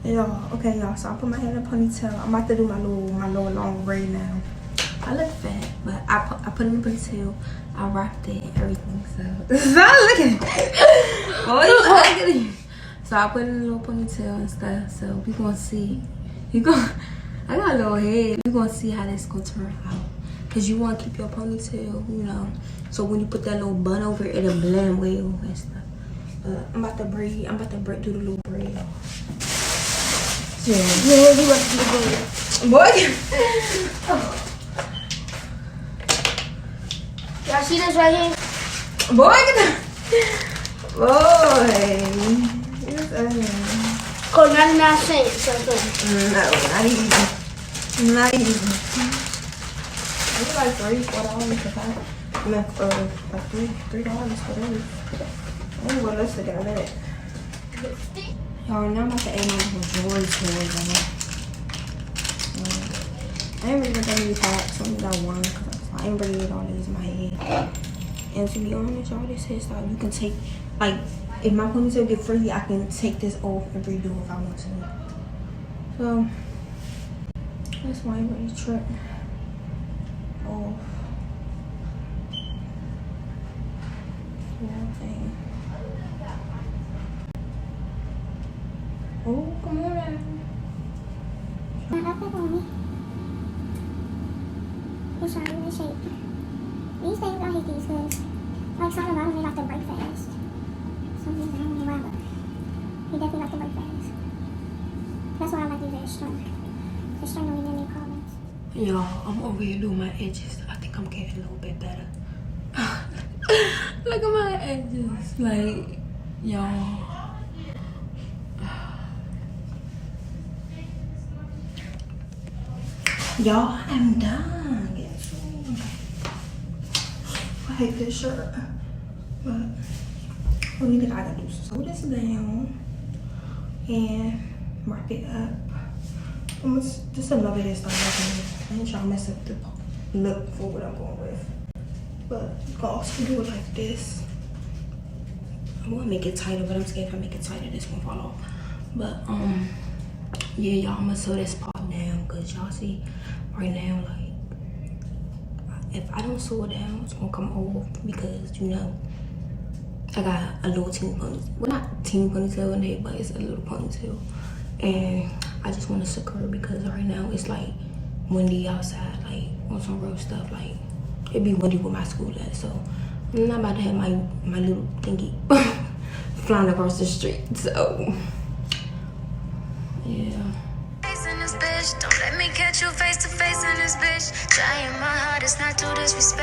Y'all, okay, y'all. So I put my hair in a ponytail. I'm about to do my little long braid now. I look fat, but I put it in a ponytail. I wrapped it and everything. So stop looking. Oh, you ugly. So I put it in a little ponytail and stuff. So we gonna see. I got a little head. We gonna see how this gonna turn out. Cause you wanna keep your ponytail, you know. So when you put that little bun over it, it'll blend well and stuff. I'm about to braid. Do the little braid. Yeah, we about to do the braid. Boy. Y'all see this right here? Boy, get that. Boy. It's ugly. Cost 99 cents. So. No, not even. Not even. It's like $3-4 for that. Like $3 for those. I ain't gonna let's look at a minute. Y'all, now I'm about to add my little drawers to it. I ain't really got that many packs. I only got one because I ain't really get all these in my head. And to be honest, y'all, this hairstyle you can take, like, if my ponytail get frizzy, I can take this off and redo if I want to. So that's why I ain't really trip off. Thing. Oh, come on now. It's trying to shape. These days I hate these because like some of them they like to break fast. Some things I don't know why, but they definitely like to break fast. That's why I like these very strong. The string don't even make problems. Y'all, I'm over here doing my edges. I think I'm getting a little bit better. Look at my edges. Like, y'all. Y'all, I'm done. Guess I hate this shirt. But only thing I gotta do is sew this down and wrap it up. Just a little bit of stuff. I ain't trying to mess up the look for what I'm going with. But you can also do it like this. I want to make it tighter, but I'm scared if I make it tighter, this won't fall off. But yeah, y'all, I'm gonna sew this part down because y'all see right now, like, if I don't sew it down, it's gonna come off because, you know, I got a little teeny ponytail. Well, not teeny ponytail in there, but it's a little ponytail. And I just want to secure it because right now it's like windy outside, like on some real stuff. Like, it'd be windy with my school at, so I'm not about to have my little thingy flying across the street. So yeah. Don't let me catch you face to face in this bitch. Trying my hardest not to disrespect.